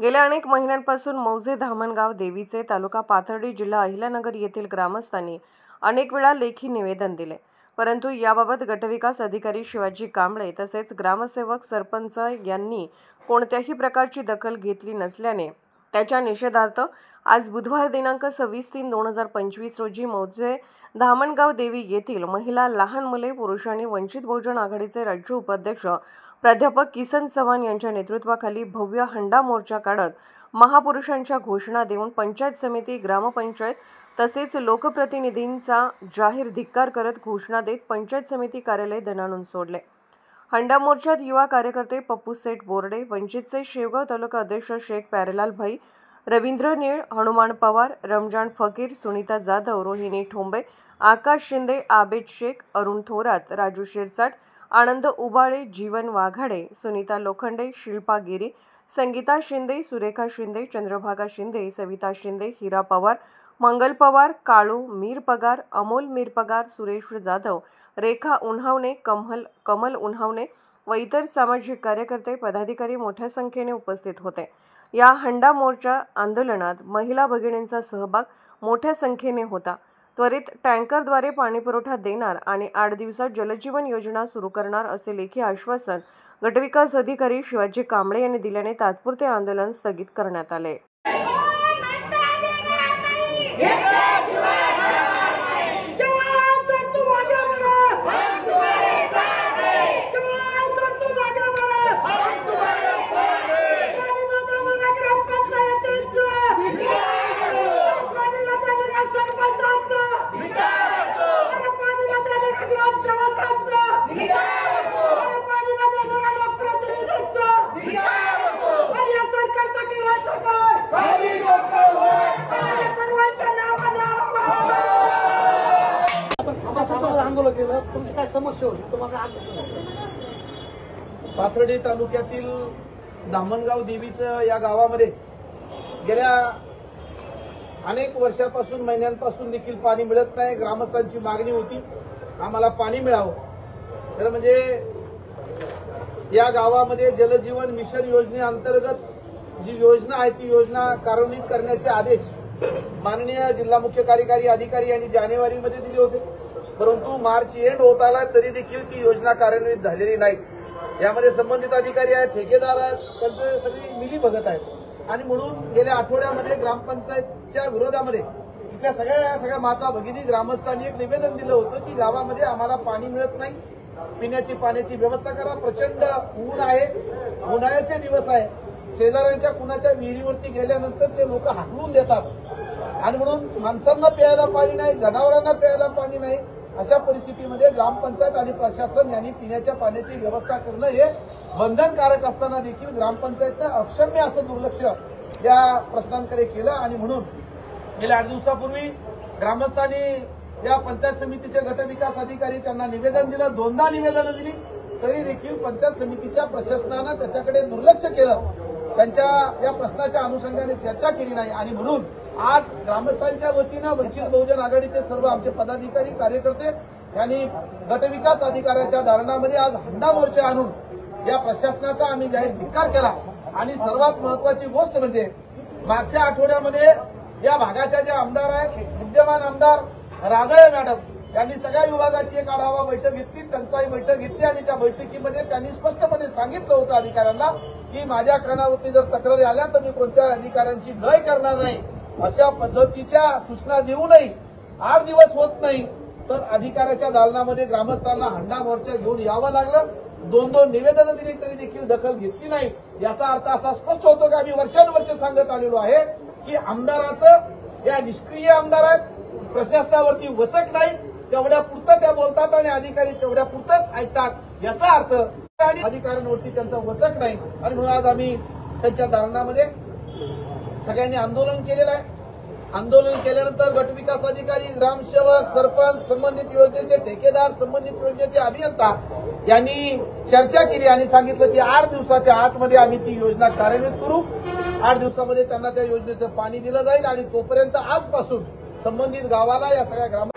गेल्या अनेक महिन्यांपासून मौजे धामणगाव देवीचे तालुका पाथर्डी जिल्हा अहिल्यानगर येथील ग्रामस्थांनी अनेक वेळा लेखी निवेदन दिले, परंतु याबाबत गटविकास अधिकारी शिवाजी कांबळे तसेच ग्रामसेवक सरपंच यांनी कोणत्याही प्रकारची दखल घेतली नसल्याने त्याच्या निषेधार्थ आज बुधवार दिनांक 26/3/2025 रोजी मौजे धामणगाव देवी येथील महिला, लहान मुले, पुरुष आणि वंचित बहुजन आघाडीचे राज्य उपाध्यक्ष प्राध्यापक किसन चव्हाण यांच्या नेतृत्वाखाली भव्य हंडा मोर्चा काढत महापुरुषांच्या घोषणा देऊन पंचायत समिती, ग्रामपंचायत तसेच लोकप्रतिनिधींचा जाहीर धिक्कार करत घोषणा देत पंचायत समिती कार्यालय दणाणून सोडले। हंडा मोर्चात युवा कार्यकर्ते पप्पू सेठ बोर्डे, वंचितचे शेवगाव तालुका अध्यक्ष शेख प्यारेलाल भाई, रवींद्र नीळ, हनुमान पवार, रमजान फकीर, सुनीता जाधव, रोहिणी ठोंबे, आकाश शिंदे, आबेद शेख, अरुण थोरात, राजू शिरसाट, आनंद उबाळे, जीवन वाघाडे, सुनीता लोखंडे, शिल्पा गिरी, संगीता शिंदे, सुरेखा शिंदे, चंद्रभागा शिंदे, सविता शिंदे, हिरा पवार, मंगल पवार, काळू मीरपगार, अमोल मीरपगार, सुरेश जाधव, रेखा उन्हावणे, कमल उन्हावणे व इतर सामाजिक कार्यकर्ते, पदाधिकारी मोठ्या संख्येने उपस्थित होते। या हंडा मोर्चा आंदोलनात महिला भगिनींचा सहभाग मोठ्या संख्येने होता। त्वरित टँकरद्वारे पाणीपुरवठा देणार आणि 8 दिवसात जलजीवन योजना सुरू करणार असे लेखी आश्वासन गटविकास अधिकारी शिवाजी कांबळे यांनी दिल्याने तात्पुरते आंदोलन स्थगित करण्यात आले। पाथर्डी तालुक्यातील धामणगाव देवीचं या गावामध्ये गेल्या अनेक वर्षापासून, महिन्यांपासून देखील पाणी मिळत नाही। ग्रामस्थांची मागणी होती आम्हाला पाणी मिळावं। तर म्हणजे या गावामध्ये जलजीवन मिशन योजनेअंतर्गत जी योजना आहे ती योजना कार्यान्वित करण्याचे आदेश माननीय जिल्हा मुख्य कार्यकारी अधिकारी यांनी जानेवारीमध्ये दिले होते, परंतु मार्च एंड होत आला तरी देखील ती योजना कार्यान्वित झालेली नाही। यामध्ये संबंधित अधिकारी आहेत, ठेकेदार आहेत, त्यांचे सगळी मिलीभगत आहेत आणि म्हणून गेल्या आठवड्यामध्ये ग्रामपंचायतच्या विरोधामध्ये इथल्या सगळ्या माता भगिनी ग्रामस्थांनी एक निवेदन दिलं होतं की गावामध्ये आम्हाला पाणी मिळत नाही, पिण्याची पाण्याची व्यवस्था करा। प्रचंड ऊन आहे, उन्हाळ्याचे दिवस आहे, शेजाऱ्यांच्या कुणाच्या विहिरीवरती गेल्यानंतर ते लोक हाकलून देतात आणि म्हणून माणसांना प्यायला पाणी नाही, जनावरांना प्यायला पाणी नाही। अशा परिस्थितीमध्ये ग्रामपंचायत आणि प्रशासन यांनी पिण्याच्या पाण्याची व्यवस्था करणं हे बंधनकारक असताना देखील ग्रामपंचायतनं अक्षम्य असं दुर्लक्ष या प्रश्नांकडे केलं आणि म्हणून गेल्या 8 दिवसापूर्वी ग्रामस्थांनी या पंचायत समितीचे गटविकास अधिकारी त्यांना निवेदन दिलं, 2दा निवेदनं दिली, तरी देखील पंचायत समितीच्या प्रशासनानं त्याच्याकडे दुर्लक्ष केलं, त्यांच्या या प्रश्नाच्या अनुषंगाने चर्चा केली नाही आणि म्हणून आज ग्रामस्थांच्या वतीनं वंचित बहुजन आघाडीचे सर्व आमचे पदाधिकारी, कार्यकर्ते यांनी गटविकास अधिकाऱ्याच्या दालनामध्ये आज हंडा मोर्चा आणून या प्रशासनाचा आम्ही जाहीर धिक्कार केला। आणि सर्वात महत्वाची गोष्ट म्हणजे मागच्या आठवड्यामध्ये या भागाच्या जे आमदार आहेत, विद्यमान आमदार राजळे मॅडम यांनी सगळ्या विभागाची एक आढावा बैठक घेतली, टंचाई बैठक घेतली आणि त्या बैठकीमध्ये त्यांनी स्पष्टपणे सांगितलं होतं अधिकाऱ्यांना की माझ्या कानावरती जर तक्रारी आल्या तर मी कोणत्या अधिकाऱ्यांची गय करणार नाही। अशा पद्धतीच्या सूचना देऊनही 8 दिवस होत नाही तर अधिकाऱ्याच्या दालनामध्ये ग्रामस्थांना हंडा मोर्चा घेऊन यावं लागलं। 2 निवेदनं दिली तरी देखील दखल घेतली नाही। याचा अर्थ असा स्पष्ट होतो की आम्ही वर्षानुवर्ष सांगत आलेलो आहे की आमदाराचं या निष्क्रिय आमदार आहेत, प्रशासनावरती वचक नाही, तेवढ्या पुरतं त्या बोलतात आणि अधिकारी तेवढ्या पुरतच ऐकतात। याचा अर्थ अधिकाऱ्यांवरती त्यांचं वचक नाही आणि म्हणून आज आम्ही त्यांच्या दालनामध्ये सगळ्यांनी आंदोलन केलेलं आहे। आंदोलन केल्यानंतर गटविकास अधिकारी, ग्रामसेवक, सरपंच, संबंधित योजनेचे ठेकेदार, संबंधित योजनेचे अभियंता यांनी चर्चा केली आणि सांगितलं की 8 दिवसाच्या आतमध्ये आम्ही ती योजना कार्यान्वित करू। 8 दिवसामध्ये त्यांना त्या योजनेचं पाणी दिलं जाईल आणि तोपर्यंत आजपासून संबंधित गावाला या सगळ्या ग्राम